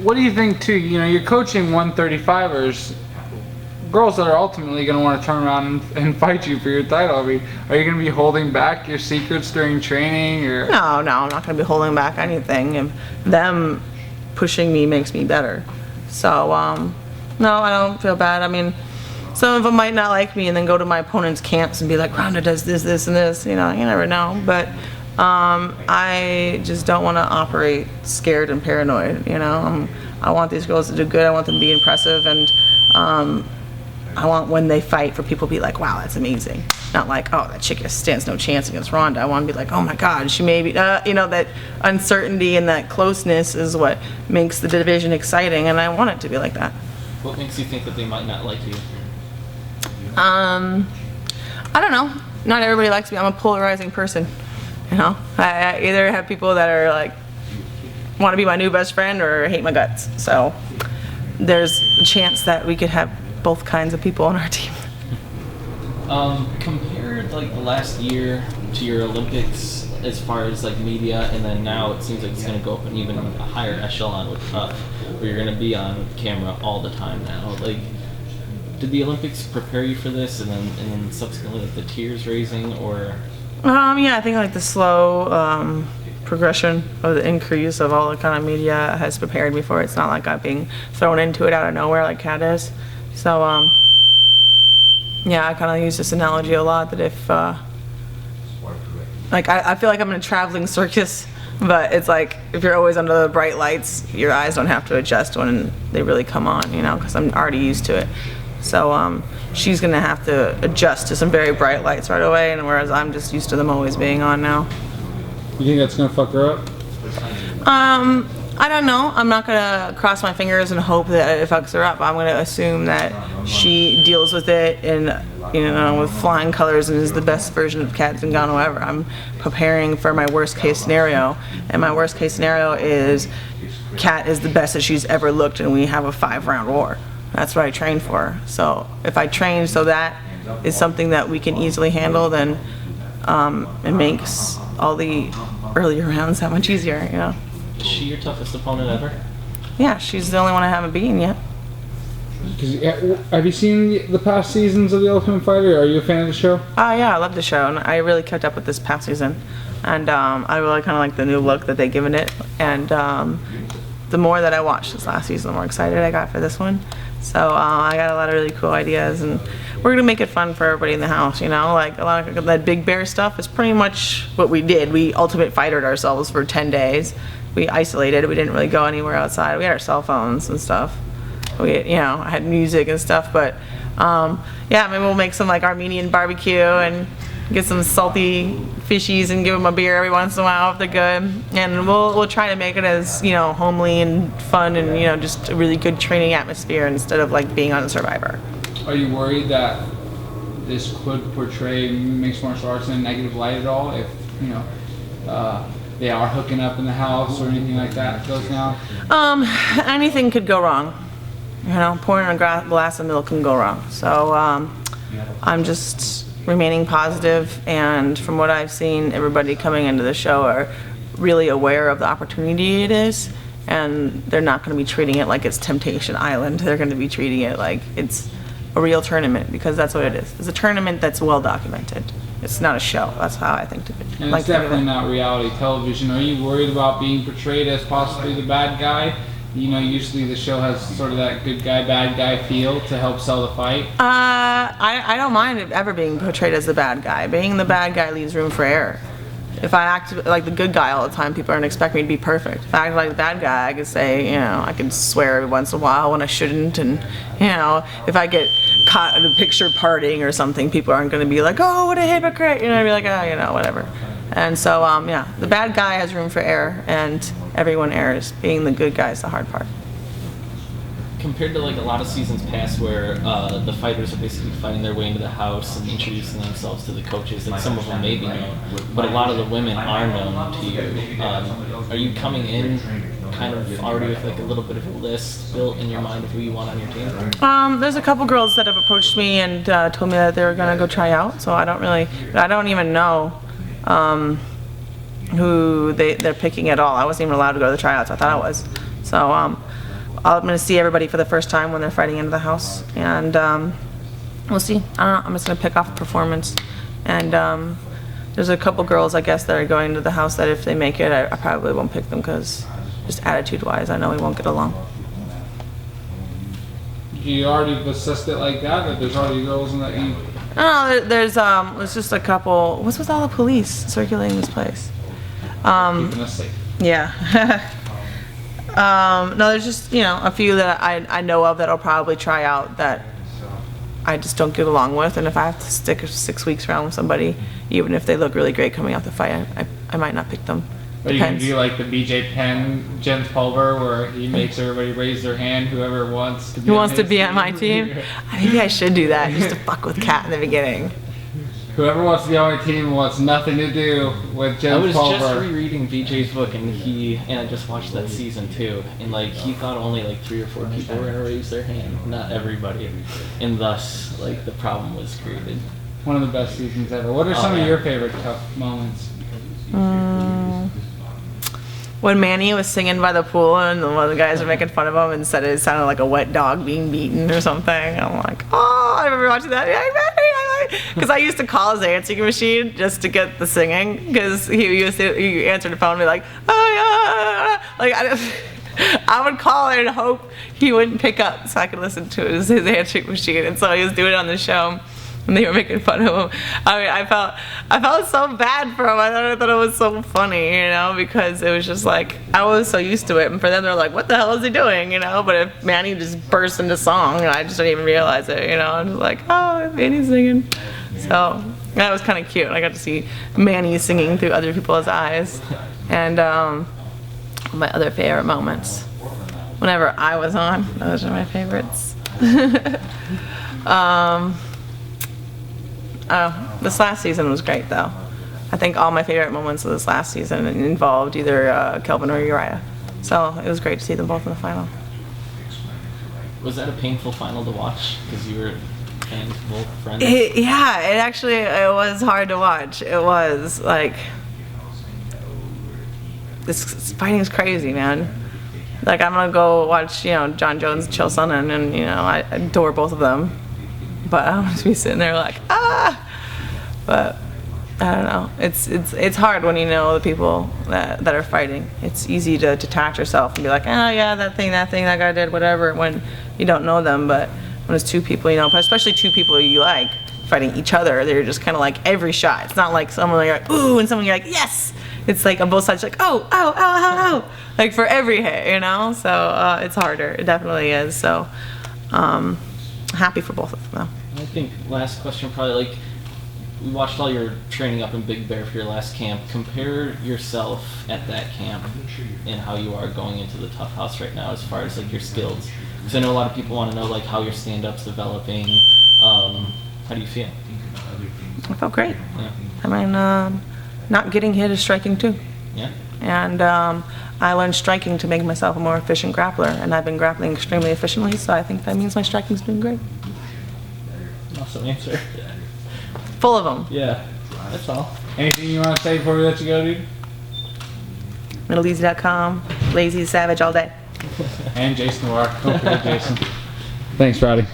what do you think too? You know, you're coaching 135ers, girls that are ultimately going to want to turn around and fight you for your title. I mean, are you going to be holding back your secrets during training, or? No, I'm not going to be holding back anything. If them pushing me makes me better. So, no, I don't feel bad. I mean, some of them might not like me and then go to my opponent's camps and be like, Ronda does this, this, and this. You know, you never know. But I just don't want to operate scared and paranoid. You know, I want these girls to do good. I want them to be impressive, and I want when they fight for people to be like, wow, that's amazing. Not like, oh, that chick stands no chance against Ronda. I want to be like, oh my God, she may be, you know, that uncertainty and that closeness is what makes the division exciting, and I want it to be like that. What makes you think that they might not like you? I don't know. Not everybody likes me. I'm a polarizing person. You know, I either have people that are like, want to be my new best friend or hate my guts. So there's a chance that we could have both kinds of people on our team. Compared like the last year to your Olympics as far as like media, and then now it seems like it's going to go up an even higher echelon with TUF, where you're going to be on camera all the time now. Like, did the Olympics prepare you for this, and then subsequently like the tears raising, or? Yeah, I think like the slow progression of the increase of all the kind of media has prepared me for it. It's not like I'm being thrown into it out of nowhere like Cat is. So, yeah, I kind of use this analogy a lot, that if, like, I feel like I'm in a traveling circus, but it's like, if you're always under the bright lights, your eyes don't have to adjust when they really come on, you know, because I'm already used to it. So, she's going to have to adjust to some very bright lights right away, and whereas I'm just used to them always being on now. You think that's going to fuck her up? I don't know. I'm not gonna cross my fingers and hope that it fucks her up. I'm gonna assume that she deals with it and, you know, with flying colors and is the best version of Cat Zingano ever. I'm preparing for my worst case scenario, and my worst case scenario is Cat is the best that she's ever looked, and we have a 5-round war. That's what I train for. So if I train so that is something that we can easily handle, then it makes all the earlier rounds that much easier, you know. Is she your toughest opponent ever? Yeah, she's the only one I haven't beaten yet. Have you seen the past seasons of The Ultimate Fighter? Are you a fan of the show? Oh yeah, I love the show, and I really kept up with this past season. And I really kind of like the new look that they've given it. And the more that I watched this last season, the more excited I got for this one. So I got a lot of really cool ideas, and we're gonna make it fun for everybody in the house. You know, like a lot of that Big Bear stuff is pretty much what we did. We Ultimate Fightered ourselves for 10 days. We isolated. We didn't really go anywhere outside. We had our cell phones and stuff. We, you know, I had music and stuff. But yeah, maybe we'll make some like Armenian barbecue and get some salty fishies and give them a beer every once in a while if they're good. And we'll try to make it as, you know, homely and fun and, you know, just a really good training atmosphere instead of like being on Survivor. Are you worried that this could portray mixed martial arts in a negative light at all? If, you know, they are hooking up in the house or anything like that goes down? Anything could go wrong. You know, pouring a glass of milk can go wrong. So I'm just remaining positive, and from what I've seen, everybody coming into the show are really aware of the opportunity it is, and they're not going to be treating it like it's Temptation Island. They're going to be treating it like it's a real tournament, because that's what it is. It's a tournament that's well documented. It's not a show. That's how I think of it. And it's definitely not reality television. Are you worried about being portrayed as possibly the bad guy? You know, usually the show has sort of that good guy, bad guy feel to help sell the fight. I don't mind it ever being portrayed as the bad guy. Being the bad guy leaves room for error. If I act like the good guy all the time, people aren't expecting me to be perfect. If I act like the bad guy, I could say, you know, I could swear every once in a while when I shouldn't, and, you know, if I get caught in a picture partying or something, people aren't going to be like, oh, what a hypocrite, you know, I'd be like, oh, you know, whatever. And so, yeah, the bad guy has room for error, and everyone errs. Being the good guy is the hard part. Compared to like a lot of seasons past where the fighters are basically fighting their way into the house and introducing themselves to the coaches, and some of them may be known, but a lot of the women are known to you. Are you coming in kind of already with like a little bit of a list built in your mind of who you want on your team? There's a couple girls that have approached me and told me that they were going to go try out, so I don't even know who they're picking at all. I wasn't even allowed to go to the tryouts. I thought I was. So I'm gonna see everybody for the first time when they're fighting into the house, and we'll see. I don't know. I'm just gonna pick off a performance, and there's a couple girls I guess that are going to the house that if they make it, I probably won't pick them because just attitude-wise, I know we won't get along. You already assessed it like that, or there's already girls in that you... No, there's just a couple. What's with all the police circulating this place? Keeping us safe. Yeah. No, there's just, you know, a few that I know of that'll probably try out that I just don't get along with, and if I have to stick 6 weeks around with somebody, even if they look really great coming out the fight, I might not pick them. Are you going to do like the BJ Penn, Jens Pulver, where he makes everybody raise their hand, whoever wants to be Who wants to be on my team? Maybe I should do that, just to fuck with Cat in the beginning. Whoever wants to be on my team wants nothing to do with Jens Pulver. I was just rereading BJ's book, and I just watched that season too, and like he thought only like 3 or 4 people were gonna raise their hand, not everybody, and thus like the problem was created. One of the best seasons ever. What are some of your favorite tough moments? When Manny was singing by the pool and one of the guys were making fun of him and said it sounded like a wet dog being beaten or something, I'm like, oh, I remember watching that. Because I used to call his answering machine just to get the singing, because he answered the phone and be like, oh yeah, like I would call it and hope he wouldn't pick up so I could listen to his answering machine, and so he was doing it on the show. And they were making fun of him. I mean, I felt so bad for him. I thought it was so funny, you know, because it was just like, I was so used to it, and for them they're like, what the hell is he doing, you know? But if Manny just burst into song, and I just didn't even realize it, you know. I was like, oh, Manny's singing. So that was kind of cute. I got to see Manny singing through other people's eyes. And my other favorite moments, whenever I was on, those are my favorites. This last season was great, though. I think all my favorite moments of this last season involved either Kelvin or Uriah. So it was great to see them both in the final. Was that a painful final to watch? Because you were fans, both friends? It was hard to watch. It was like, this fighting is crazy, man. Like, I'm gonna go watch, you know, John Jones, Chael Sonnen, and you know, I adore both of them. But I want to be sitting there like, ah! But I don't know. It's hard when you know the people that are fighting. It's easy to detach yourself and be like, oh yeah, that thing that guy did, whatever, when you don't know them. But when it's 2 people, you know, especially 2 people you like fighting each other, they're just kind of like every shot. It's not like someone you're like, ooh, and someone you're like, yes! It's like on both sides, like, oh, ow, ow, ow, ow. Like for every hit, you know? So it's harder. It definitely is. So happy for both of them, though. I think last question probably, like, we watched all your training up in Big Bear for your last camp. Compare yourself at that camp and how you are going into the TUF house right now as far as like your skills. Because I know a lot of people want to know like how your stand-up's developing. How do you feel? I felt great. Yeah. I mean, not getting hit is striking too. Yeah. And I learned striking to make myself a more efficient grappler, and I've been grappling extremely efficiently, so I think that means my striking's doing great. Awesome answer. Full of them. Yeah, that's all. Anything you want to say before we let you go, dude? MiddleEasy.com, lazy savage all day. And Jason Noir. Don't forget Jason. Thanks, Roddy.